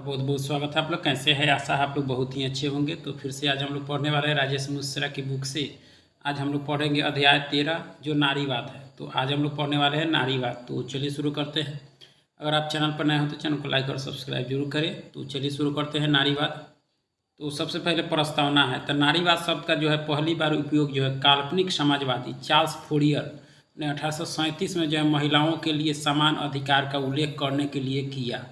बहुत बहुत स्वागत है। आप लोग कैसे हैं? आशा है आप लोग बहुत ही अच्छे होंगे। तो फिर से आज हम लोग पढ़ने वाले हैं राजेश मिश्रा की बुक से। आज हम लोग पढ़ेंगे अध्याय 13 जो नारीवाद है। तो आज हम लोग पढ़ने वाले हैं नारीवाद। तो चलिए शुरू करते हैं। अगर आप चैनल पर नए हो तो चैनल को लाइक और सब्सक्राइब जरूर करें। तो चलिए शुरू करते हैं नारीवाद। तो सबसे पहले प्रस्तावना है। तो नारीवाद शब्द का जो है पहली बार उपयोग जो है काल्पनिक समाजवादी चार्ल्स फोरियर ने 1837 में जो है महिलाओं के लिए समान अधिकार का उल्लेख करने के लिए किया।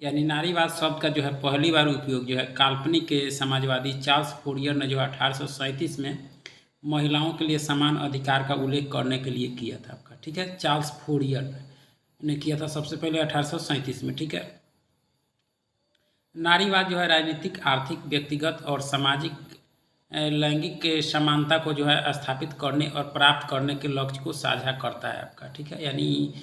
यानी नारीवाद शब्द का जो है पहली बार उपयोग जो है काल्पनिक समाजवादी चार्ल्स फोरियर ने जो 1837 में महिलाओं के लिए समान अधिकार का उल्लेख करने के लिए किया था आपका। ठीक है, चार्ल्स फोरियर ने किया था सबसे पहले 1837 में। ठीक है, नारीवाद जो है राजनीतिक, आर्थिक, व्यक्तिगत और सामाजिक लैंगिक समानता को जो है स्थापित करने और प्राप्त करने के लक्ष्य को साझा करता है आपका। ठीक है, यानी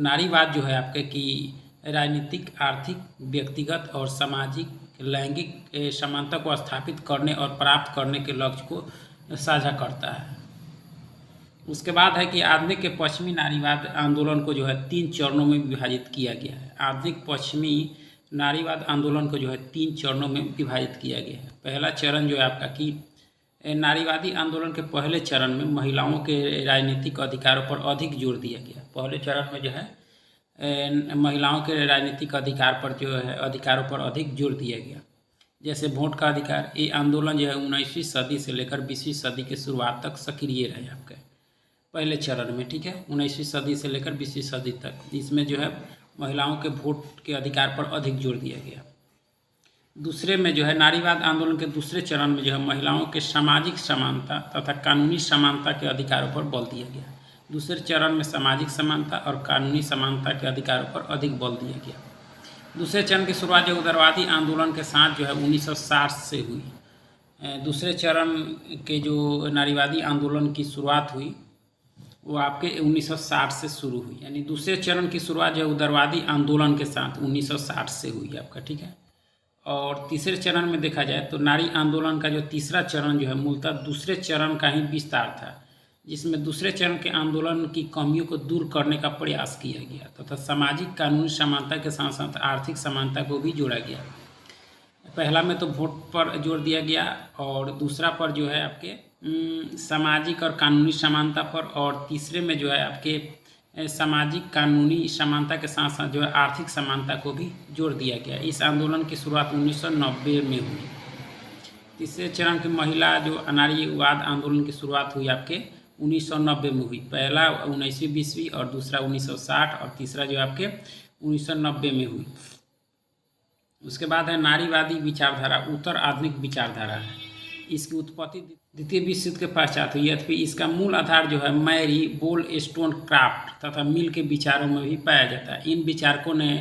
नारीवाद जो है आपके कि राजनीतिक, आर्थिक, व्यक्तिगत और सामाजिक लैंगिक समानता को स्थापित करने और प्राप्त करने के लक्ष्य को साझा करता है। उसके बाद है कि आधुनिक के पश्चिमी नारीवाद आंदोलन को जो है 3 चरणों में विभाजित किया गया है। आधुनिक पश्चिमी नारीवाद आंदोलन को जो है 3 चरणों में विभाजित किया गया है। पहला चरण जो है आपका कि नारीवादी आंदोलन के पहले चरण में महिलाओं के राजनीतिक अधिकारों पर अधिक जोर दिया गया। पहले चरण में जो है महिलाओं के राजनीतिक अधिकारों पर अधिक जोर दिया गया, जैसे वोट का अधिकार। ये आंदोलन जो है 19वीं सदी से लेकर 20वीं सदी के शुरुआत तक सक्रिय रहे आपके पहले चरण में। ठीक है, 19वीं सदी से लेकर 20वीं सदी तक इसमें जो है महिलाओं के वोट के अधिकार पर अधिक जोर दिया गया। दूसरे में जो है नारीवाद आंदोलन के दूसरे चरण में जो है महिलाओं के सामाजिक समानता तथा कानूनी समानता के अधिकारों पर बल दिया गया। दूसरे चरण में सामाजिक समानता और कानूनी समानता के अधिकारों पर अधिक बल दिया गया। दूसरे चरण की शुरुआत जो उदारवादी आंदोलन के साथ जो है 1960 से हुई। दूसरे चरण के जो नारीवादी आंदोलन की शुरुआत हुई वो आपके 1960 से शुरू हुई। यानी दूसरे चरण की शुरुआत जो है उदारवादी आंदोलन के साथ 1960 से हुई आपका। ठीक है, और तीसरे चरण में देखा जाए तो नारी आंदोलन का जो तीसरा चरण जो है मूलतः दूसरे चरण का ही विस्तार था, जिसमें दूसरे चरण के आंदोलन की कमियों को दूर करने का प्रयास किया गया तथा सामाजिक कानूनी समानता के साथ साथ आर्थिक समानता को भी जोड़ा गया। पहला में तो वोट पर जोर दिया गया और दूसरा पर जो है आपके सामाजिक और कानूनी समानता पर, और तीसरे में जो है आपके सामाजिक कानूनी समानता के साथ साथ जो है आर्थिक समानता को भी जोड़ दिया गया। इस आंदोलन की शुरुआत 1990 में हुई। तीसरे चरण की महिला जो नारीवाद आंदोलन की शुरुआत हुई आपके 1990 में हुई। पहला 19वीं 20वीं और दूसरा 1960 और तीसरा जो आपके 1990 में हुई। उसके बाद है नारीवादी विचारधारा, उत्तर आधुनिक विचारधारा है। इसकी उत्पत्ति द्वितीय विश्व युद्ध के पश्चात हुई। यद्यपि इसका मूल आधार जो है मैरी वोllस्टोनक्राफ्ट तथा मिल के विचारों में भी पाया जाता है। इन विचारकों ने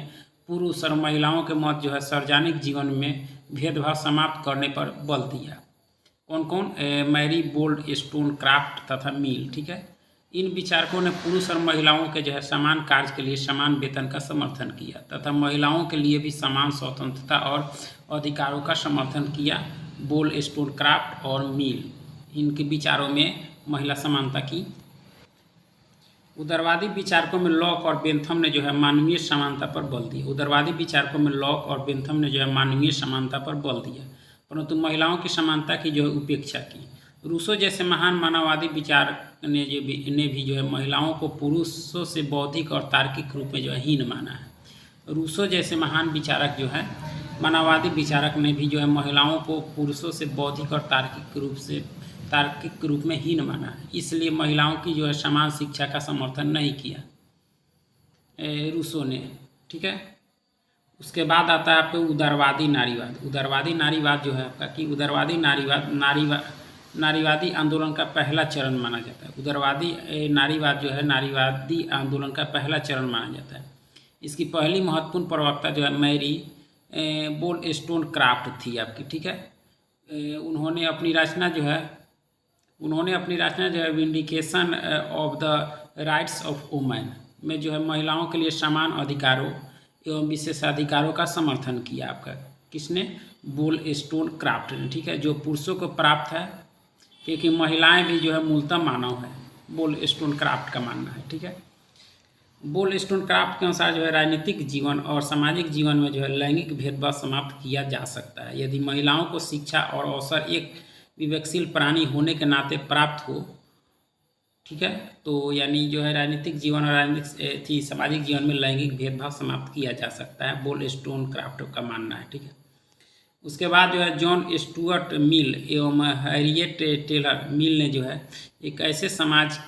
पुरुष और महिलाओं के मत जो है सार्वजनिक जीवन में भेदभाव समाप्त करने पर बल दिया। कौन कौन? मैरी वोllस्टोनक्राफ्ट तथा मिल। ठीक है, इन विचारकों ने पुरुष और महिलाओं के जो है समान कार्य के लिए समान वेतन का समर्थन किया तथा महिलाओं के लिए भी समान स्वतंत्रता और अधिकारों का समर्थन किया। वोllस्टोनक्राफ्ट और मिल इनके विचारों में महिला समानता की। उदारवादी विचारकों में लॉक और बेंथम ने जो है मानवीय समानता पर बल दिया। उदारवादी विचारकों में लॉक और बेंथम ने जो है मानवीय समानता पर बल दिया, परंतु महिलाओं की समानता की जो है उपेक्षा की। रूसो जैसे महान मानववादी विचारक ने भी जो है महिलाओं को पुरुषों से बौद्धिक और तार्किक रूप में जो है हीन माना है। रूसो जैसे महान विचारक जो है मानववादी विचारक ने भी जो है महिलाओं को पुरुषों से बौद्धिक और तार्किक रूप में हीन माना है, इसलिए महिलाओं की जो है समान शिक्षा का समर्थन नहीं किया रूसो ने। ठीक है, उसके बाद आता है आपको उदारवादी नारीवाद। उदारवादी नारीवाद जो है आपका कि उदारवादी नारीवादी आंदोलन का पहला चरण माना जाता है। उदारवादी नारीवाद जो है नारीवादी आंदोलन का पहला चरण माना जाता है। इसकी पहली महत्वपूर्ण प्रवक्ता जो है मैरी वोllस्टोनक्राफ्ट थी आपकी। ठीक है, उन्होंने अपनी रचना जो है vindication of the rights of women में जो है महिलाओं के लिए समान अधिकारों एवं विशेषाधिकारों का समर्थन किया आपका। किसने? वोllस्टोनक्राफ्ट ने। ठीक है, जो पुरुषों को प्राप्त है, क्योंकि महिलाएं भी जो है मूलतः मानव है, वोllस्टोनक्राफ्ट का मानना है। ठीक है, वोलस्टोन क्राफ्ट के अनुसार जो है राजनीतिक जीवन और सामाजिक जीवन में जो है लैंगिक भेदभाव समाप्त किया जा सकता है यदि महिलाओं को शिक्षा और अवसर एक विवेकशील प्राणी होने के नाते प्राप्त हो। ठीक है, तो यानी जो है राजनीतिक जीवन और राजनीतिक सामाजिक जीवन में लैंगिक भेदभाव समाप्त किया जा सकता है, वोलस्टोन क्राफ्ट का मानना है। ठीक है, उसके बाद जो है जॉन स्टुअर्ट मिल एवं हैरियट टेलर मिल ने जो है एक ऐसे समाज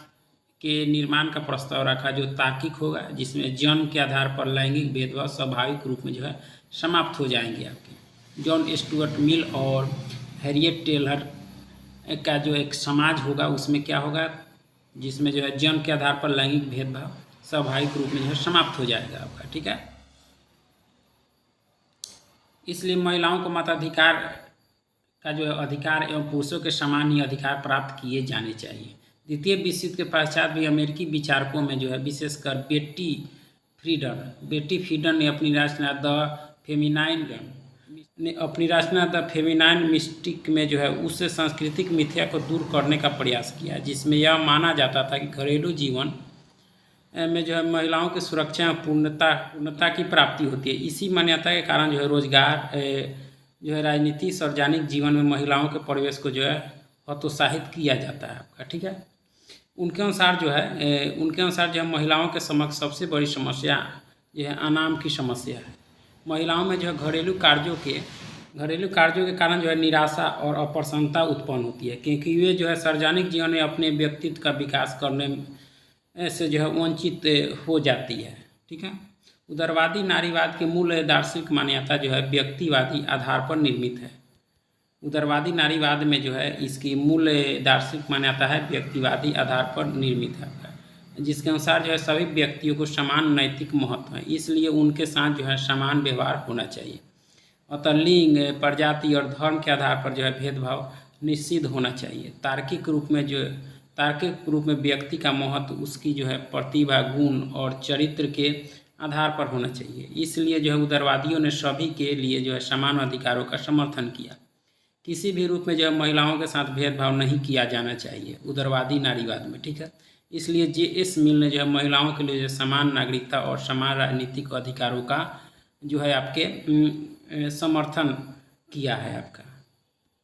के निर्माण का प्रस्ताव रखा जो तार्किक होगा, जिसमें जन्म के आधार पर लैंगिक भेदभाव स्वाभाविक रूप में जो है समाप्त हो जाएंगे आपके। जॉन स्टुअर्ट मिल और हैरियट टेलर का जो एक समाज होगा उसमें क्या होगा, जिसमें जो है जन्म के आधार पर लैंगिक भेदभाव स्वाभाविक रूप में जो है समाप्त हो जाएगा आपका। ठीक है, इसलिए महिलाओं को मताधिकार का जो है अधिकार एवं पुरुषों के समान ही अधिकार प्राप्त किए जाने चाहिए। द्वितीय विश्व युद्ध के पश्चात भी अमेरिकी विचारकों में जो है विशेषकर बेटी फ्रीडन ने अपनी रचना द फेमिनाइन मिस्टिक में जो है उस सांस्कृतिक मिथ्या को दूर करने का प्रयास किया, जिसमें यह माना जाता था कि घरेलू जीवन में जो है महिलाओं की सुरक्षा और पूर्णता की प्राप्ति होती है। इसी मान्यता के कारण जो है रोजगार जो है राजनीति सार्वजनिक जीवन में महिलाओं के प्रवेश को जो है हतोत्साहित किया जाता है आपका। ठीक है, उनके अनुसार जो है महिलाओं के समक्ष सबसे बड़ी समस्या जो है अनाम की समस्या है। महिलाओं में जो है घरेलू कार्यों के कारण जो है निराशा और अप्रसन्नता उत्पन्न होती है, क्योंकि वे जो है सार्वजनिक जीवन में अपने व्यक्तित्व का विकास करने से जो है वंचित हो जाती है। ठीक है, उदारवादी नारीवाद के मूल दार्शनिक मान्यता जो है व्यक्तिवादी आधार पर निर्मित है। उदारवादी नारीवाद में जो है इसकी मूल दार्शनिक मान्यता है व्यक्तिवादी आधार पर निर्मित है, जिसके अनुसार जो है सभी व्यक्तियों को समान नैतिक महत्व है, इसलिए उनके साथ जो है समान व्यवहार होना चाहिए। अतः लिंग, प्रजाति और धर्म के आधार पर जो है भेदभाव निषिद्ध होना चाहिए। तार्किक रूप में व्यक्ति का महत्व उसकी जो है प्रतिभा, गुण और चरित्र के आधार पर होना चाहिए। इसलिए जो है उदारवादियों ने सभी के लिए जो है समान अधिकारों का समर्थन किया। किसी भी रूप में जो है महिलाओं के साथ भेदभाव नहीं किया जाना चाहिए उदारवादी नारीवाद में। ठीक है, इसलिए जे.एस. मिल ने जो है महिलाओं के लिए जो समान नागरिकता और समान राजनीतिक अधिकारों का जो है आपके समर्थन किया है आपका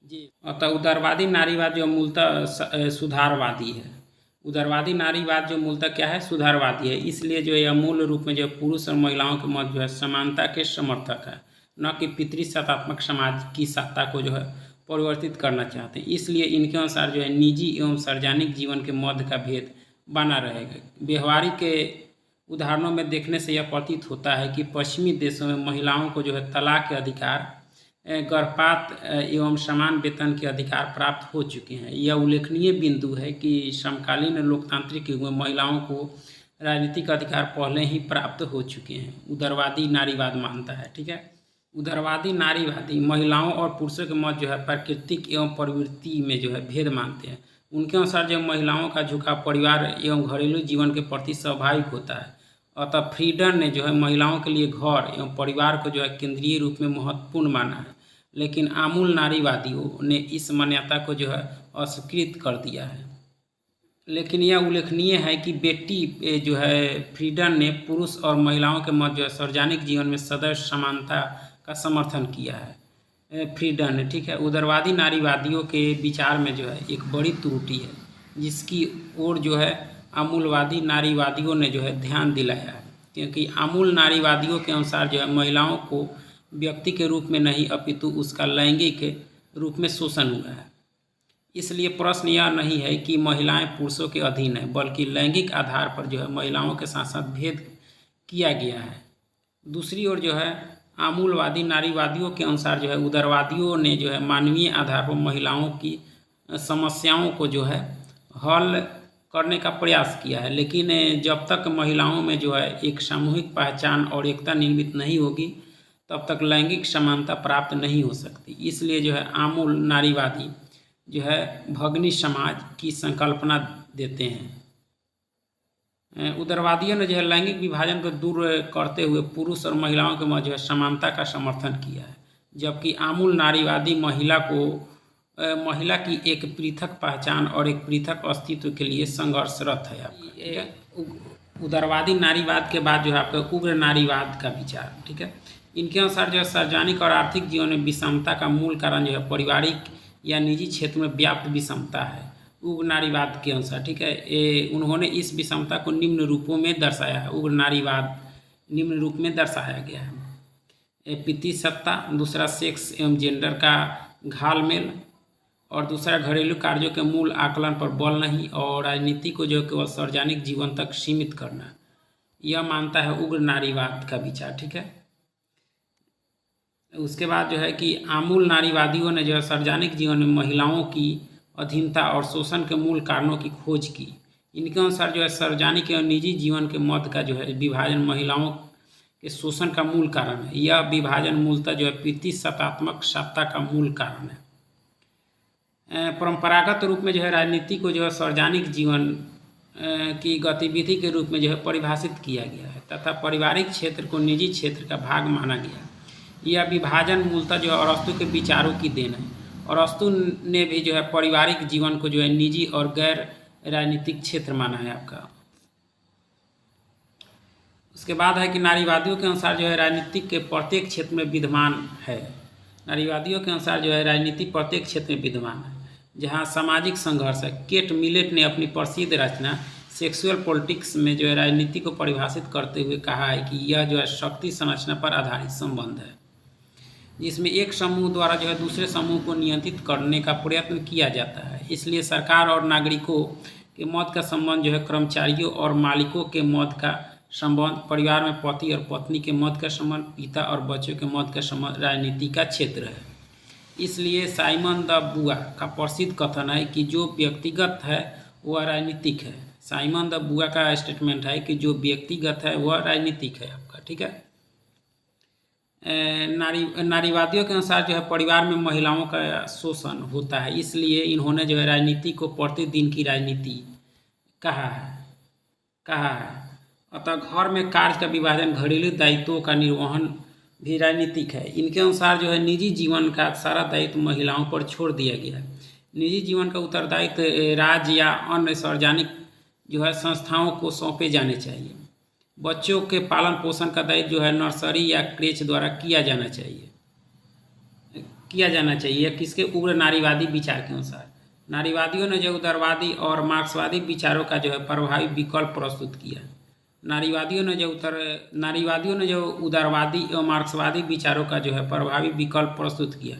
जी। अतः उदारवादी नारीवाद जो मूलतः सुधारवादी है। उदारवादी नारीवाद जो मूलतः क्या है, सुधारवादी है। इसलिए जो यह मूल रूप में जो पुरुष और महिलाओं के मध्य जो है समानता के समर्थक है, न कि पितृसत्तात्मक समाज की सत्ता को जो है परिवर्तित करना चाहते हैं। इसलिए इनके अनुसार जो है निजी एवं सार्वजनिक जीवन के मध्य का भेद बना रहेगा। व्यवहारिक उदाहरणों में देखने से यह प्रतीत होता है कि पश्चिमी देशों में महिलाओं को जो है तलाक के अधिकार, गर्भपात एवं समान वेतन के अधिकार प्राप्त हो चुके हैं। यह उल्लेखनीय बिंदु है कि समकालीन लोकतांत्रिक युग में महिलाओं को राजनीतिक अधिकार पहले ही प्राप्त हो चुके हैं, उदारवादी नारीवाद मानता है। ठीक है, उदारवादी नारीवादी महिलाओं और पुरुषों के मध्य जो है प्राकृतिक एवं प्रवृत्ति में जो है भेद मानते हैं। उनके अनुसार जो महिलाओं का झुकाव परिवार एवं घरेलू जीवन के प्रति स्वाभाविक होता है। अतः फ्रीडन ने जो है महिलाओं के लिए घर एवं परिवार को जो है केंद्रीय रूप में महत्वपूर्ण माना है, लेकिन आमूल नारीवादियों ने इस मान्यता को जो है अस्वीकृत कर दिया है। लेकिन यह उल्लेखनीय है कि बेटी जो है फ्रीडन ने पुरुष और महिलाओं के मध्य सार्वजनिक जीवन में सदैव समानता का समर्थन किया है फ्रीडन ने। ठीक है, उदारवादी नारीवादियों के विचार में जो है एक बड़ी त्रुटि है, जिसकी ओर जो है आमूलवादी नारीवादियों ने जो है ध्यान दिलाया है, क्योंकि आमूल नारीवादियों के अनुसार जो है महिलाओं को व्यक्ति के रूप में नहीं अपितु उसका लैंगिक रूप में शोषण हुआ है। इसलिए प्रश्न यह नहीं है कि महिलाएं पुरुषों के अधीन है, बल्कि लैंगिक आधार पर जो है महिलाओं के साथ साथ भेद किया गया है। दूसरी ओर जो है आमूलवादी नारीवादियों के अनुसार जो है उदारवादियों ने जो है मानवीय आधार पर महिलाओं की समस्याओं को जो है हल करने का प्रयास किया है, लेकिन जब तक महिलाओं में जो है एक सामूहिक पहचान और एकता निर्मित नहीं होगी तब तक लैंगिक समानता प्राप्त नहीं हो सकती। इसलिए जो है आमूल नारीवादी जो है भगनी समाज की संकल्पना देते हैं। उदारवादियों ने जो है लैंगिक विभाजन को दूर करते हुए पुरुष और महिलाओं के मध्य संमानता का समर्थन किया है, जबकि आमूल नारीवादी महिला की एक पृथक पहचान और एक पृथक अस्तित्व के लिए संघर्षरत है। उदारवादी नारीवाद के बाद जो है आपका उग्र नारीवाद का विचार, ठीक है। इनके अनुसार जो है सार्वजनिक और आर्थिक जीवन में विषमता का मूल कारण जो है पारिवारिक या निजी क्षेत्र में व्याप्त विषमता है, उग्र नारीवाद के अनुसार, ठीक है। उन्होंने इस विषमता को निम्न रूपों में दर्शाया है। उग्र नारीवाद निम्न रूप में दर्शाया गया है। पितृसत्ता, दूसरा सेक्स एवं जेंडर का घालमेल, और दूसरा घरेलू कार्यों के मूल आकलन पर बल नहीं, और राजनीति को जो केवल सार्वजनिक जीवन तक सीमित करना, यह मानता है उग्र नारीवाद का विचार, ठीक है। उसके बाद जो है कि आमूल नारीवादियों ने जो है सार्वजनिक जीवन में महिलाओं की अधीनता और शोषण के मूल कारणों की खोज की। इनके अनुसार जो है सार्वजनिक और निजी जीवन के मध्य का जो है विभाजन महिलाओं के शोषण का मूल कारण है। यह विभाजन मूलतः जो है पितृसत्तात्मक सत्ता का मूल कारण है। परंपरागत रूप में जो है राजनीति को जो है सार्वजनिक जीवन की गतिविधि के रूप में जो है परिभाषित किया गया है तथा पारिवारिक क्षेत्र को निजी क्षेत्र का भाग माना गया। यह विभाजन मूलतः जो है अरस्तु के विचारों की देन है। अरस्तु ने भी जो है पारिवारिक जीवन को जो है निजी और गैर राजनीतिक क्षेत्र माना है आपका। उसके बाद है कि नारीवादियों के अनुसार जो है राजनीति के प्रत्येक क्षेत्र में विद्यमान है। नारीवादियों के अनुसार जो है राजनीति प्रत्येक क्षेत्र में विद्यमान है जहाँ सामाजिक संघर्ष है। केट मिलेट ने अपनी प्रसिद्ध रचना सेक्सुअल पॉलिटिक्स में जो है राजनीति को परिभाषित करते हुए कहा है कि यह जो है शक्ति संरचना पर आधारित संबंध है, जिसमें एक समूह द्वारा जो है दूसरे समूह को नियंत्रित करने का प्रयत्न किया जाता है। इसलिए सरकार और नागरिकों के मध्य का संबंध जो है कर्मचारियों और मालिकों के मध्य का संबंध, परिवार में पति और पत्नी के मध्य का संबंध, पिता और बच्चों के मध्य का संबंध राजनीति का क्षेत्र है। इसलिए साइमन द बुआ का प्रसिद्ध कथन है कि जो व्यक्तिगत है वह राजनीतिक है। साइमन द बुआ का स्टेटमेंट है कि जो व्यक्तिगत है वह राजनीतिक है आपका, ठीक है। नारीवादियों के अनुसार जो है परिवार में महिलाओं का शोषण होता है, इसलिए इन्होंने जो है राजनीति को प्रतिदिन की राजनीति कहा है। अतः घर में कार्य का विभाजन, घरेलू दायित्वों का निर्वहन भी राजनीतिक है। इनके अनुसार जो है निजी जीवन का सारा दायित्व महिलाओं पर छोड़ दिया गया है। निजी जीवन का उत्तरदायित्व राज्य या अन्य सार्वजनिक जो है संस्थाओं को सौंपे जाने चाहिए। बच्चों के पालन पोषण का दायित्व जो है नर्सरी या क्रेच द्वारा किया जाना चाहिए। किसके? उग्र नारीवादी विचार के अनुसार। नारीवादियों ने जो उदारवादी और मार्क्सवादी विचारों का जो है प्रभावी विकल्प प्रस्तुत किया। नारीवादियों ने जो उदारवादी और मार्क्सवादी विचारों का जो है प्रभावी विकल्प प्रस्तुत किया।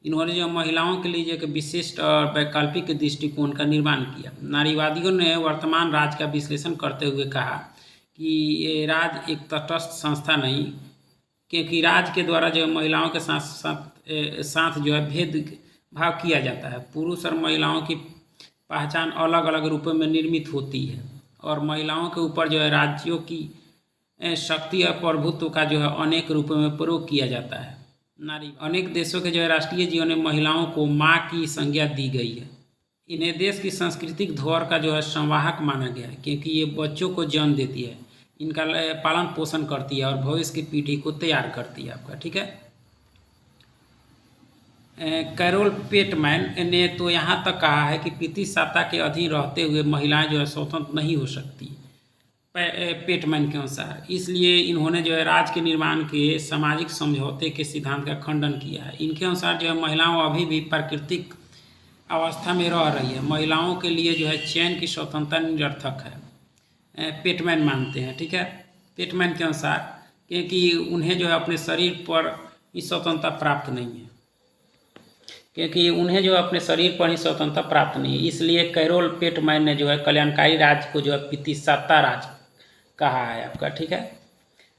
इन्होंने जो महिलाओं के लिए एक विशिष्ट और वैकल्पिक दृष्टिकोण का निर्माण किया। नारीवादियों ने वर्तमान राज्य का विश्लेषण करते हुए कहा कि ये राज्य एक तटस्थ संस्था नहीं, क्योंकि राज्य के द्वारा जो महिलाओं के साथ जो है भेदभाव किया जाता है। पुरुष और महिलाओं की पहचान अलग अलग रूपों में निर्मित होती है और महिलाओं के ऊपर जो है राज्यों की शक्ति और प्रभुत्व का जो है अनेक रूपों में प्रयोग किया जाता है। अनेक देशों के जो है राष्ट्रीय जीवन में महिलाओं को माँ की संज्ञा दी गई है। इन्हें देश की सांस्कृतिक धरोहर का जो है संवाहक माना गया है, क्योंकि ये बच्चों को जन्म देती है, इनका पालन पोषण करती है और भविष्य की पीढ़ी को तैयार करती है आपका, ठीक है। कैरोल पेटमैन ने तो यहाँ तक कहा है कि पितृसत्ता के अधीन रहते हुए महिलाएं जो है स्वतंत्र नहीं हो सकती, पेटमैन के अनुसार। इसलिए इन्होंने जो है राज्य के निर्माण के सामाजिक समझौते के सिद्धांत का खंडन किया है। इनके अनुसार जो है महिलाओं अभी भी प्राकृतिक अवस्था में रह रही है। महिलाओं के लिए जो है चयन की स्वतंत्रता निरर्थक है, पेटमैन मानते हैं, ठीक है। पेटमैन के अनुसार क्योंकि उन्हें जो है अपने शरीर पर ही स्वतंत्रता प्राप्त नहीं है, इसलिए कैरोल पेटमैन ने जो है कल्याणकारी राज्य को जो है पितृसत्ता राज्य कहा है आपका, ठीक है।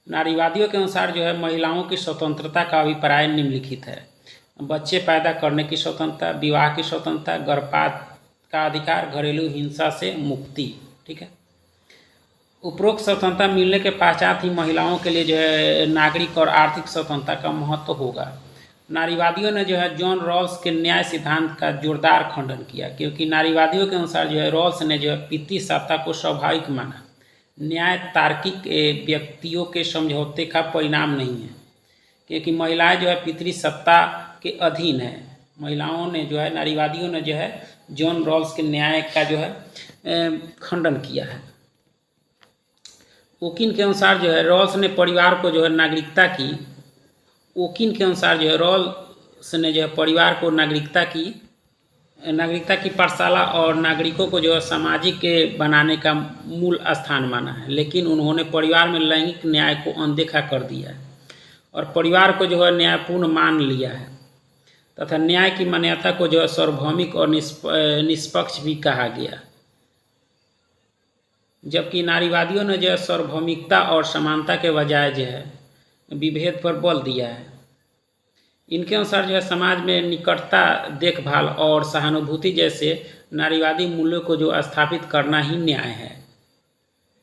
नारीवादियों के अनुसार जो है महिलाओं की स्वतंत्रता का अभिप्राय निम्नलिखित है: बच्चे पैदा करने की स्वतंत्रता, विवाह की स्वतंत्रता, गर्भपात का अधिकार, घरेलू हिंसा से मुक्ति, ठीक है। उपरोक्त स्वतंत्रता मिलने के पश्चात ही महिलाओं के लिए जो है नागरिक और आर्थिक स्वतंत्रता का महत्व होगा। नारीवादियों ने जो है जॉन रॉल्स के न्याय सिद्धांत का जोरदार खंडन किया, क्योंकि नारीवादियों के अनुसार जो है रॉल्स ने जो है पितृसत्ता को स्वाभाविक माना। न्याय तार्किक व्यक्तियों के समझौते का परिणाम नहीं है, क्योंकि महिलाएं जो है पितृसत्ता के अधीन है। नारीवादियों ने जो है जॉन रॉल्स के न्याय का जो है खंडन किया है। ओकिन के अनुसार जो है रॉल्स ने परिवार को जो है नागरिकता की, ओकिन के अनुसार जो है रॉल्स ने जो है परिवार को नागरिकता की पाठशाला और नागरिकों को जो है सामाजिक के बनाने का मूल स्थान माना है, लेकिन उन्होंने परिवार में लैंगिक न्याय को अनदेखा कर दिया है और परिवार को जो है न्यायपूर्ण मान लिया है तथा न्याय की मान्यता को जो है सार्वभौमिक और निष्पक्ष भी कहा गया, जबकि नारीवादियों ने जो है सार्वभौमिकता और समानता के बजाय जो है विभेद पर बल दिया है। इनके अनुसार जो है समाज में निकटता, देखभाल और सहानुभूति जैसे नारीवादी मूल्यों को जो स्थापित करना ही न्याय है।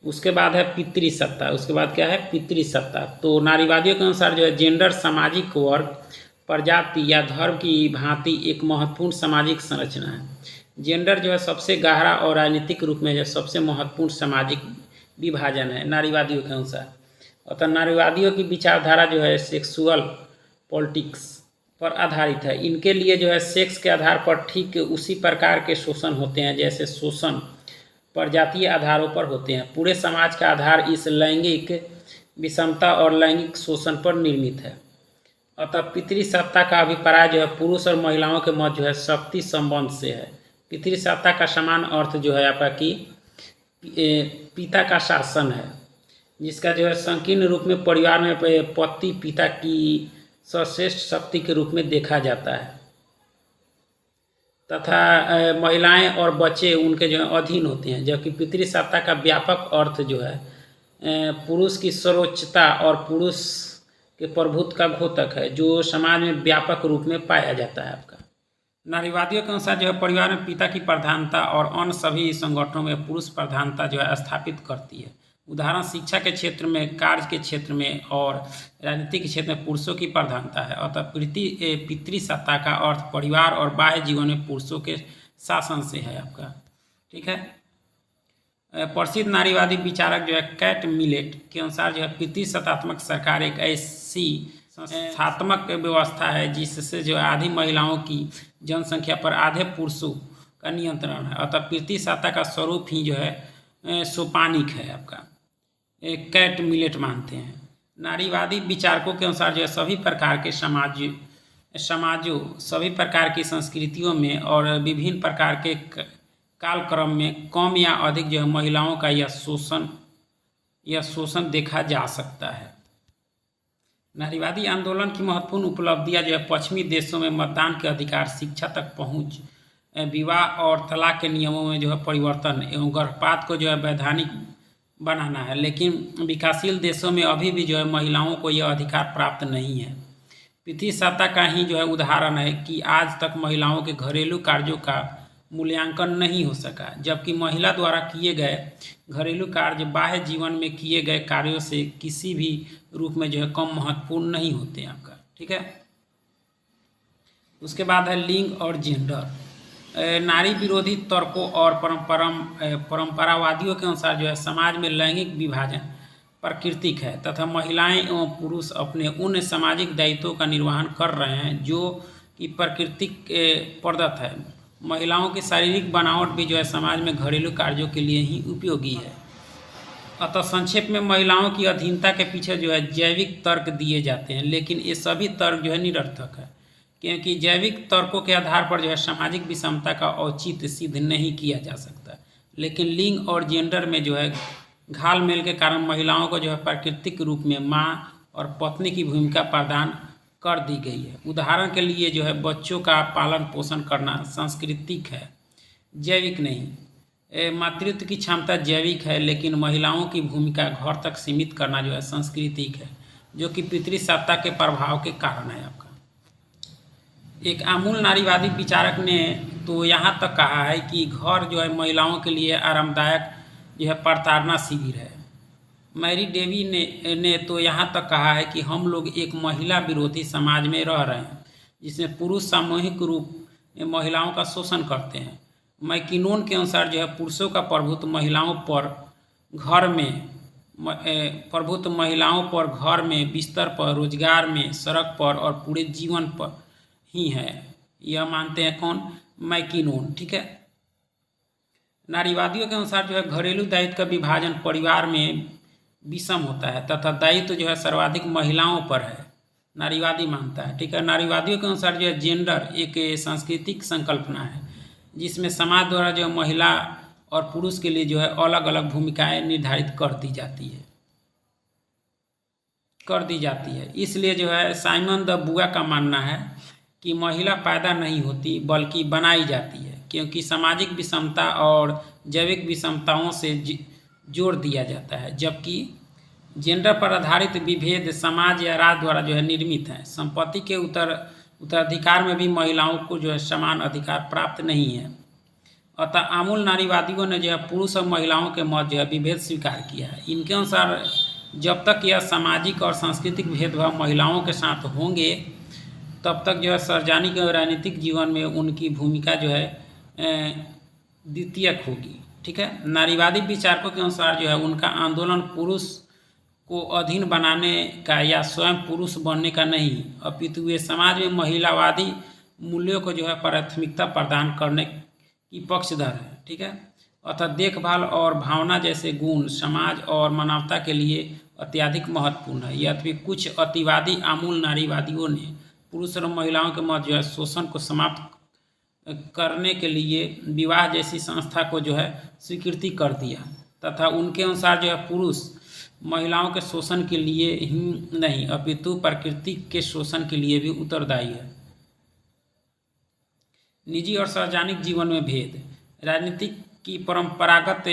उसके बाद है पितृसत्ता। उसके बाद क्या है? पितृसत्ता। तो नारीवादियों के अनुसार जो है जेंडर सामाजिक वर्ग, प्रजाति या धर्म की भांति एक महत्वपूर्ण सामाजिक संरचना है। जेंडर जो है सबसे गहरा और राजनीतिक रूप में जो सबसे महत्वपूर्ण सामाजिक विभाजन है नारीवादियों के अनुसार। अतः नारीवादियों की विचारधारा जो है सेक्सुअल पॉलिटिक्स पर आधारित है। इनके लिए जो है सेक्स के आधार पर ठीक उसी प्रकार के शोषण होते हैं जैसे शोषण प्रजातीय आधारों पर होते हैं। पूरे समाज का आधार इस लैंगिक विषमता और लैंगिक शोषण पर निर्मित है। अतः पितृसत्ता का अभिप्राय जो है पुरुष और महिलाओं के मध्य जो है शक्ति संबंध से है। पितृसत्ता का समान अर्थ जो है आपका कि पिता का शासन है, जिसका जो है संकीर्ण रूप में परिवार में पति पिता की सर्वश्रेष्ठ शक्ति के रूप में देखा जाता है तथा महिलाएं और बच्चे उनके जो है अधीन होते हैं। जबकि पितृसत्ता का व्यापक अर्थ जो है पुरुष की सर्वोच्चता और पुरुष के प्रभुत्व का घोतक है, जो समाज में व्यापक रूप में पाया जाता है। आपका नारीवादियों के अनुसार जो है परिवार में पिता की प्रधानता और अन्य सभी संगठनों में पुरुष प्रधानता जो है स्थापित करती है। उदाहरण शिक्षा के क्षेत्र में, कार्य के क्षेत्र में और राजनीति के क्षेत्र में पुरुषों की प्रधानता है। अतः पितृसत्ता का अर्थ परिवार और बाह्य जीवन में पुरुषों के शासन से है। आपका ठीक है। प्रसिद्ध नारीवादी विचारक जो है कैट मिलेट के अनुसार जो है पितृसत्तात्मक सरकार एक ऐसी संस्थात्मक व्यवस्था है जिससे जो आधी महिलाओं की जनसंख्या पर आधे पुरुषों का नियंत्रण है। अतः पितृसत्ता का स्वरूप ही जो है सोपानिक है। आपका कैट मिलेट मानते हैं। नारीवादी विचारकों के अनुसार जो है सभी प्रकार के समाजों, सभी प्रकार की संस्कृतियों में और विभिन्न प्रकार के कालक्रम में कम या अधिक जो है महिलाओं का यह शोषण देखा जा सकता है। नारीवादी आंदोलन की महत्वपूर्ण उपलब्धियां जो है पश्चिमी देशों में मतदान के अधिकार, शिक्षा तक पहुंच, विवाह और तलाक के नियमों में जो है परिवर्तन एवं गर्भपात को जो है वैधानिक बनाना है। लेकिन विकासशील देशों में अभी भी जो है महिलाओं को यह अधिकार प्राप्त नहीं है। पितृसत्ता का ही जो है उदाहरण है कि आज तक महिलाओं के घरेलू कार्यों का मूल्यांकन नहीं हो सका, जबकि महिला द्वारा किए गए घरेलू कार्य बाह्य जीवन में किए गए कार्यों से किसी भी रूप में जो है कम महत्वपूर्ण नहीं होते हैं। आपका ठीक है। उसके बाद है लिंग और जेंडर। नारी विरोधी तर्कों और परंपरावादियों के अनुसार जो है समाज में लैंगिक विभाजन प्राकृतिक है तथा महिलाएं एवं पुरुष अपने उन सामाजिक दायित्वों का निर्वहन कर रहे हैं जो कि प्राकृतिक प्रदत्त है। महिलाओं की शारीरिक बनावट भी जो है समाज में घरेलू कार्यों के लिए ही उपयोगी है। अतः संक्षेप में महिलाओं की अधीनता के पीछे जो है जैविक तर्क दिए जाते हैं, लेकिन ये सभी तर्क जो है निरर्थक है, क्योंकि जैविक तर्कों के आधार पर जो है सामाजिक विषमता का औचित्य सिद्ध नहीं किया जा सकता। लेकिन लिंग और जेंडर में जो है घालमेल के कारण महिलाओं को जो है प्राकृतिक रूप में माँ और पत्नी की भूमिका प्रदान कर दी गई है। उदाहरण के लिए जो है बच्चों का पालन पोषण करना सांस्कृतिक है, जैविक नहीं। मातृत्व की क्षमता जैविक है, लेकिन महिलाओं की भूमिका घर तक सीमित करना जो है सांस्कृतिक है, जो कि पितृसत्ता के प्रभाव के कारण है। आपका एक आमूल नारीवादी विचारक ने तो यहाँ तक कहा है कि घर जो है महिलाओं के लिए आरामदायक जो है प्रताड़ना शिविर है। मैरी डेवी ने तो यहाँ तक कहा है कि हम लोग एक महिला विरोधी समाज में रह रहे हैं जिसमें पुरुष सामूहिक रूप में महिलाओं का शोषण करते हैं। मैकिनोन के अनुसार जो है पुरुषों का प्रभुत्व महिलाओं पर घर में, बिस्तर पर, रोजगार में, सड़क पर और पूरे जीवन पर ही है। यह मानते हैं कौन? मैकिनोन। ठीक है। नारीवादियों के अनुसार जो है घरेलू दायित्व का विभाजन परिवार में विषम होता है तथा दायित्व जो है सर्वाधिक महिलाओं पर है, नारीवादी मानता है। ठीक है, नारीवादियों के अनुसार जो है जेंडर एक सांस्कृतिक संकल्पना है जिसमें समाज द्वारा जो महिला और पुरुष के लिए जो है अलग अलग भूमिकाएं निर्धारित कर दी जाती है। इसलिए जो है साइमन द बुआ का मानना है कि महिला पैदा नहीं होती बल्कि बनाई जाती है, क्योंकि सामाजिक विषमता और जैविक विषमताओं से जोड़ दिया जाता है, जबकि जेंडर पर आधारित विभेद समाज या राज्य द्वारा जो है निर्मित है। संपत्ति के उत्तराधिकार में भी महिलाओं को जो है समान अधिकार प्राप्त नहीं है। अतः आमूल नारीवादियों ने जो है पुरुष और महिलाओं के मध्य जो है विभेद स्वीकार किया है। इनके अनुसार जब तक यह सामाजिक और सांस्कृतिक भेदभाव महिलाओं के साथ होंगे तब तक जो है सार्वजनिक और राजनीतिक जीवन में उनकी भूमिका जो है द्वितीयक होगी। ठीक है, नारीवादी विचारकों के अनुसार जो है उनका आंदोलन पुरुष को अधीन बनाने का या स्वयं पुरुष बनने का नहीं, अपितु वे समाज में महिलावादी मूल्यों को जो है प्राथमिकता प्रदान करने की पक्षधर है। ठीक है, अतः देखभाल और भावना जैसे गुण समाज और मानवता के लिए अत्यधिक महत्वपूर्ण है। यद्यपि कुछ अतिवादी आमूल नारीवादियों ने पुरुष और महिलाओं के मध्य जो है शोषण को समाप्त करने के लिए विवाह जैसी संस्था को जो है स्वीकृति कर दिया तथा उनके अनुसार जो है पुरुष महिलाओं के शोषण के लिए ही नहीं अपितु प्रकृति के शोषण के लिए भी उत्तरदायी है। निजी और सार्वजनिक जीवन में भेद। राजनीतिक की परंपरागत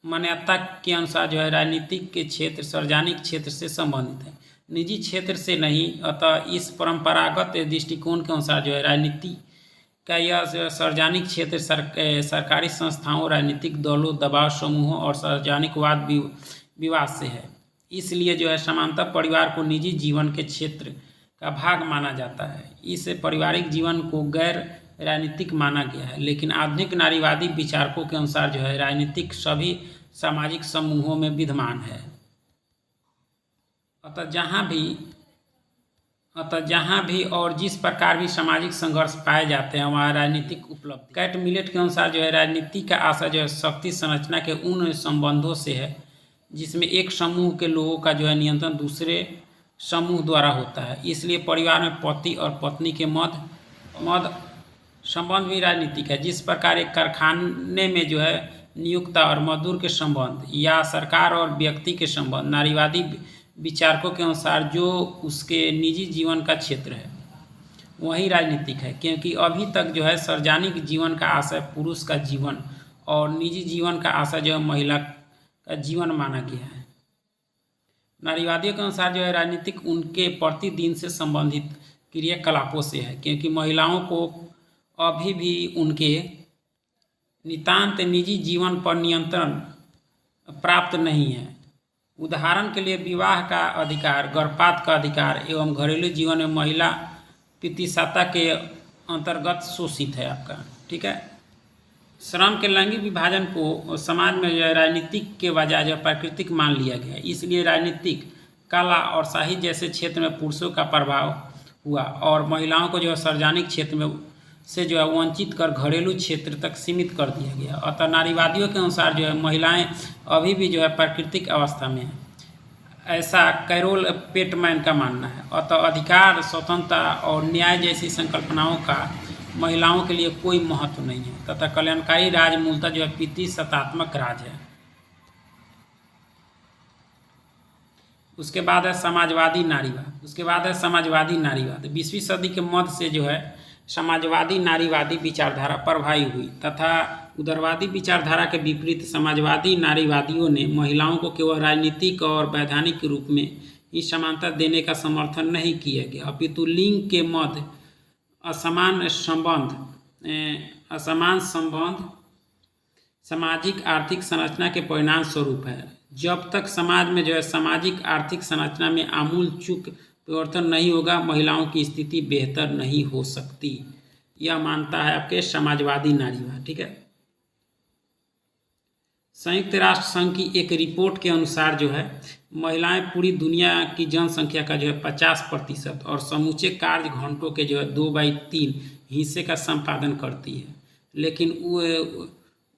मान्यता के अनुसार जो है राजनीतिक के क्षेत्र सार्वजनिक क्षेत्र से संबंधित है, निजी क्षेत्र से नहीं। अतः इस परंपरागत दृष्टिकोण के अनुसार जो है राजनीति का यह सार्वजनिक क्षेत्र सरकारी संस्थाओं, राजनीतिक दलों, दबाव समूहों और सार्वजनिक वाद विवाद से है। इसलिए जो है समानता परिवार को निजी जीवन के क्षेत्र का भाग माना जाता है। इस पारिवारिक जीवन को गैर राजनीतिक माना गया है, लेकिन आधुनिक नारीवादी विचारकों के अनुसार जो है राजनीतिक सभी सामाजिक समूहों में विद्यमान है। अतः जहाँ भी और जिस प्रकार भी सामाजिक संघर्ष पाए जाते हैं वहाँ राजनीतिक उपलब्धि। कैट मिलेट के अनुसार जो है राजनीति का आशय जो है शक्ति संरचना के उन संबंधों से है जिसमें एक समूह के लोगों का जो है नियंत्रण दूसरे समूह द्वारा होता है। इसलिए परिवार में पति और पत्नी के मध्य संबंध भी राजनीतिक है। जिस प्रकार एक कारखाने में जो है नियोक्ता और मजदूर के संबंध या सरकार और व्यक्ति के संबंध, नारीवादी विचारकों के अनुसार जो उसके निजी जीवन का क्षेत्र है वही राजनीतिक है, क्योंकि अभी तक जो है सार्वजनिक जीवन का आशय पुरुष का जीवन और निजी जीवन का आशय जो है महिला का जीवन माना गया है। नारीवादियों के अनुसार जो है राजनीतिक उनके प्रतिदिन से संबंधित क्रियाकलापों से है, क्योंकि महिलाओं को अभी भी उनके नितांत निजी जीवन पर नियंत्रण प्राप्त नहीं है। उदाहरण के लिए विवाह का अधिकार, गर्भपात का अधिकार एवं घरेलू जीवन में महिला पितृसत्ता के अंतर्गत शोषित है आपका। ठीक है, श्रम के लैंगिक विभाजन को समाज में राजनीतिक के बजाय जो प्राकृतिक मान लिया गया। इसलिए राजनीतिक, कला और साहित्य जैसे क्षेत्र में पुरुषों का प्रभाव हुआ और महिलाओं को जो है सार्वजनिक क्षेत्र में से जो है वंचित कर घरेलू क्षेत्र तक सीमित कर दिया गया। अतः नारीवादियों के अनुसार जो है महिलाएं अभी भी जो है प्राकृतिक अवस्था में है, ऐसा कैरोल पेटमैन का मानना है। अतः अधिकार, स्वतंत्रता और न्याय जैसी संकल्पनाओं का महिलाओं के लिए कोई महत्व नहीं है तथा कल्याणकारी राज मूलतः जो है पितृसत्तात्मक राज है। उसके बाद है समाजवादी नारीवाद। 20वीं सदी के मध्य से जो है समाजवादी नारीवादी विचारधारा प्रभावी हुई तथा उदारवादी विचारधारा के विपरीत समाजवादी नारीवादियों ने महिलाओं को केवल राजनीतिक और वैधानिक रूप में ही समानता देने का समर्थन नहीं किया गया, अपितु लिंग के मध्य असमान संबंध सामाजिक आर्थिक संरचना के परिणाम स्वरूप है। जब तक समाज में जो है सामाजिक आर्थिक संरचना में आमूल चूक परिवर्तन नहीं होगा, महिलाओं की स्थिति बेहतर नहीं हो सकती। यह मानता है आपके समाजवादी नारीवाद। ठीक है, संयुक्त राष्ट्र संघ की एक रिपोर्ट के अनुसार जो है महिलाएं पूरी दुनिया की जनसंख्या का जो है 50% और समूचे कार्य घंटों के जो है 2/3 हिस्से का संपादन करती है, लेकिन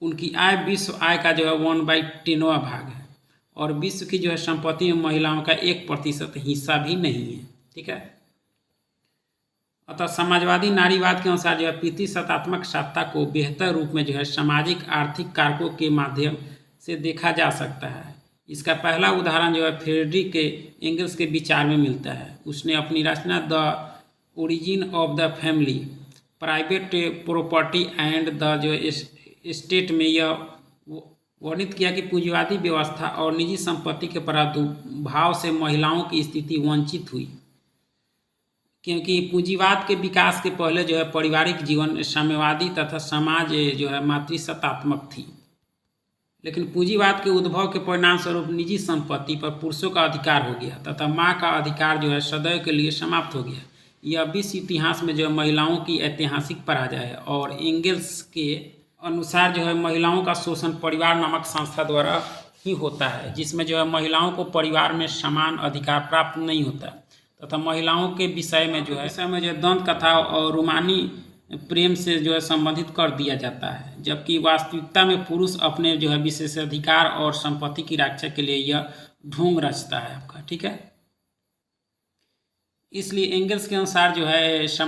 उनकी आय विश्व आय का जो है 1/10 भाग है और विश्व की जो है संपत्ति में महिलाओं का 1% हिस्सा भी नहीं है। ठीक है। अतः समाजवादी नारीवाद के अनुसार जो है प्रतिशतात्मक सत्ता को बेहतर रूप में जो है सामाजिक आर्थिक कारकों के माध्यम से देखा जा सकता है। इसका पहला उदाहरण जो है फ्रेडरिक के एंगल्स के विचार में मिलता है। उसने अपनी रचना the origin of the family private property and the जो स्टेट में यह वर्णित किया कि पूंजीवादी व्यवस्था और निजी संपत्ति के प्रादुर्भाव से महिलाओं की स्थिति वंचित हुई, क्योंकि पूंजीवाद के विकास के पहले जो है पारिवारिक जीवन साम्यवादी तथा समाज जो है मातृसत्तात्मक थी, लेकिन पूंजीवाद के उद्भव के परिणाम स्वरूप निजी संपत्ति पर पुरुषों का अधिकार हो गया तथा माँ का अधिकार जो है सदैव के लिए समाप्त हो गया। यह विश्व इतिहास में जो है महिलाओं की ऐतिहासिक पराजय है और एंगल्स के अनुसार जो है महिलाओं का शोषण परिवार नामक संस्था द्वारा ही होता है, जिसमें जो है महिलाओं को परिवार में समान अधिकार प्राप्त नहीं होता तथा महिलाओं के विषय में जो है दंत कथा और रोमानी प्रेम से जो है संबंधित कर दिया जाता है, जबकि वास्तविकता में पुरुष अपने जो है विशेषाधिकार और संपत्ति की रक्षा के लिए यह ढोंग रचता है आपका। ठीक है। इसलिए एंगल्स के अनुसार जो है एंगल्स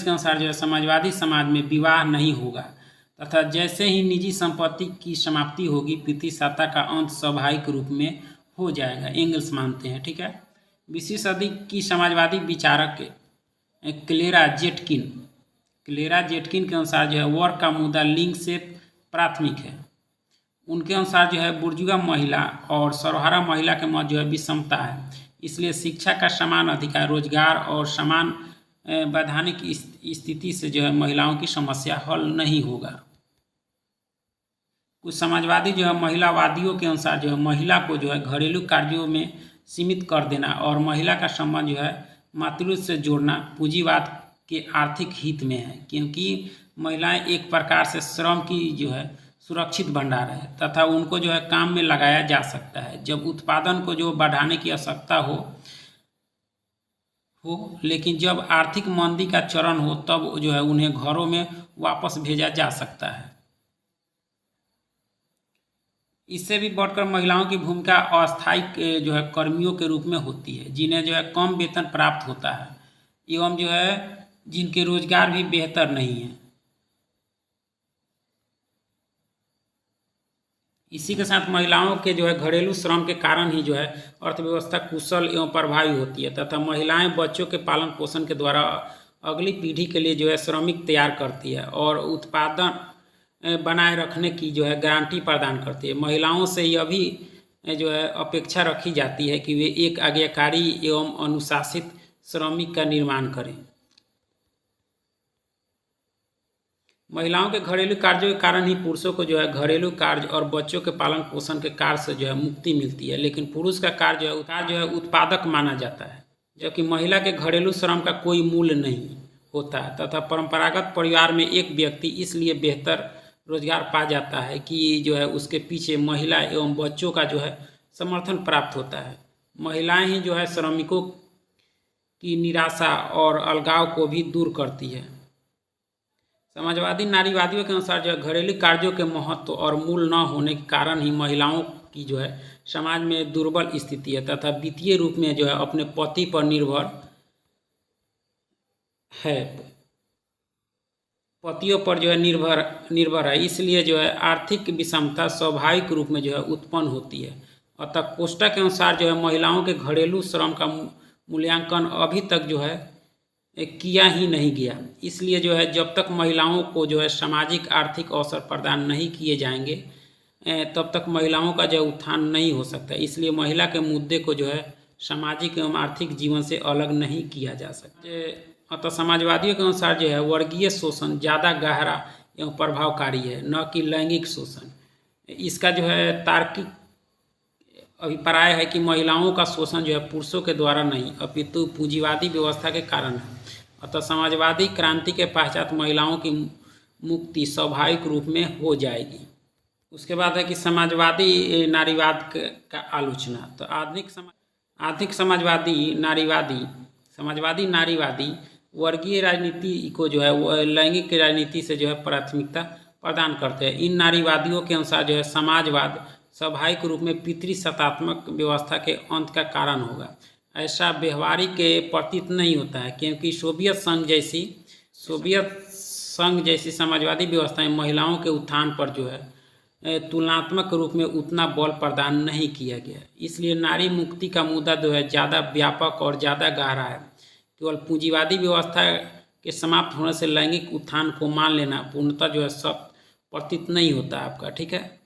के अनुसार जो है समाजवादी समाज में विवाह नहीं होगा तथा जैसे ही निजी संपत्ति की समाप्ति होगी प्रतिसत्ता का अंत स्वाभाविक रूप में हो जाएगा, एंगल्स मानते हैं। ठीक है। 20वीं सदी की समाजवादी विचारक क्लेरा जेटकिन के अनुसार जो है वर्ग का मुद्दा लिंग से प्राथमिक है। उनके अनुसार जो है बुर्जुआ महिला और सर्वहारा महिला के मध्य जो है विषमता है, इसलिए शिक्षा का समान अधिकार, रोजगार और समान वैधानिक स्थिति से जो है महिलाओं की समस्या हल नहीं होगा। कुछ समाजवादी जो है महिलावादियों के अनुसार जो है महिला को जो है घरेलू कार्यों में सीमित कर देना और महिला का संबंध जो है मातृत्व से जोड़ना पूंजीवाद के आर्थिक हित में है, क्योंकि महिलाएं एक प्रकार से श्रम की जो है सुरक्षित भंडार है तथा उनको जो है काम में लगाया जा सकता है जब उत्पादन को जो बढ़ाने की आवश्यकता हो, लेकिन जब आर्थिक मंदी का चरण हो तब जो है उन्हें घरों में वापस भेजा जा सकता है। इससे भी बढ़कर महिलाओं की भूमिका अस्थायी जो है कर्मियों के रूप में होती है, जिन्हें जो है कम वेतन प्राप्त होता है एवं जो है जिनके रोजगार भी बेहतर नहीं है। इसी के साथ महिलाओं के जो है घरेलू श्रम के कारण ही जो है अर्थव्यवस्था कुशल एवं प्रभावी होती है तथा महिलाएं बच्चों के पालन पोषण के द्वारा अगली पीढ़ी के लिए जो है श्रमिक तैयार करती है और उत्पादन बनाए रखने की जो है गारंटी प्रदान करती है। महिलाओं से यह भी जो है अपेक्षा रखी जाती है कि वे एक आज्ञाकारी एवं अनुशासित श्रमिक का निर्माण करें। महिलाओं के घरेलू कार्यों के कारण ही पुरुषों को जो है घरेलू कार्य और बच्चों के पालन पोषण के कार्य से जो है मुक्ति मिलती है, लेकिन पुरुष का कार्य जो है उत्पादक माना जाता है, जबकि महिला के घरेलू श्रम का कोई मूल्य नहीं होता है तथा परंपरागत परिवार में एक व्यक्ति इसलिए बेहतर रोजगार पा जाता है कि जो है उसके पीछे महिला एवं बच्चों का जो है समर्थन प्राप्त होता है। महिलाएं ही जो है श्रमिकों की निराशा और अलगाव को भी दूर करती है। समाजवादी नारीवादियों के अनुसार जो है घरेलू कार्यों के महत्व और मूल न होने के कारण ही महिलाओं की जो है समाज में दुर्बल स्थिति है तथा वित्तीय रूप में जो है अपने पति पर निर्भर है, पतियों पर जो है निर्भर है, इसलिए जो है आर्थिक विषमता स्वाभाविक रूप में जो है उत्पन्न होती है। अतः कोष्टा के अनुसार जो है महिलाओं के घरेलू श्रम का मूल्यांकन अभी तक जो है किया ही नहीं गया, इसलिए जो है जब तक महिलाओं को जो है सामाजिक आर्थिक अवसर प्रदान नहीं किए जाएंगे तब तक महिलाओं का जो उत्थान नहीं हो सकता। इसलिए महिला के मुद्दे को जो है सामाजिक एवं आर्थिक जीवन से अलग नहीं किया जा सकता। अतः समाजवादियों के अनुसार जो है वर्गीय शोषण ज़्यादा गहरा एवं प्रभावकारी है, न कि लैंगिक शोषण। इसका जो है तार्किक अभिप्राय है कि महिलाओं का शोषण जो है पुरुषों के द्वारा नहीं अपितु पूंजीवादी व्यवस्था के कारण है। अतः समाजवादी क्रांति के पश्चात महिलाओं की मुक्ति स्वाभाविक रूप में हो जाएगी। उसके बाद है कि समाजवादी नारीवाद का आलोचना। तो आधुनिक समाजवादी नारीवादी वर्गीय राजनीति को जो है लैंगिक राजनीति से जो है प्राथमिकता प्रदान करते हैं। इन नारीवादियों के अनुसार जो है समाजवाद स्वाभाविक रूप में पितृसत्तात्मक व्यवस्था के अंत का कारण होगा। ऐसा व्यवहारिक प्रतीत नहीं होता है, क्योंकि सोवियत संघ जैसी समाजवादी व्यवस्थाएं महिलाओं के उत्थान पर जो है तुलनात्मक रूप में उतना बल प्रदान नहीं किया गया। इसलिए नारी मुक्ति का मुद्दा जो है ज़्यादा व्यापक और ज़्यादा गहरा है। केवल पूंजीवादी व्यवस्था के समाप्त होने से लैंगिक उत्थान को मान लेना पूर्णतः जो है सब प्रतीत नहीं होता आपका, ठीक है।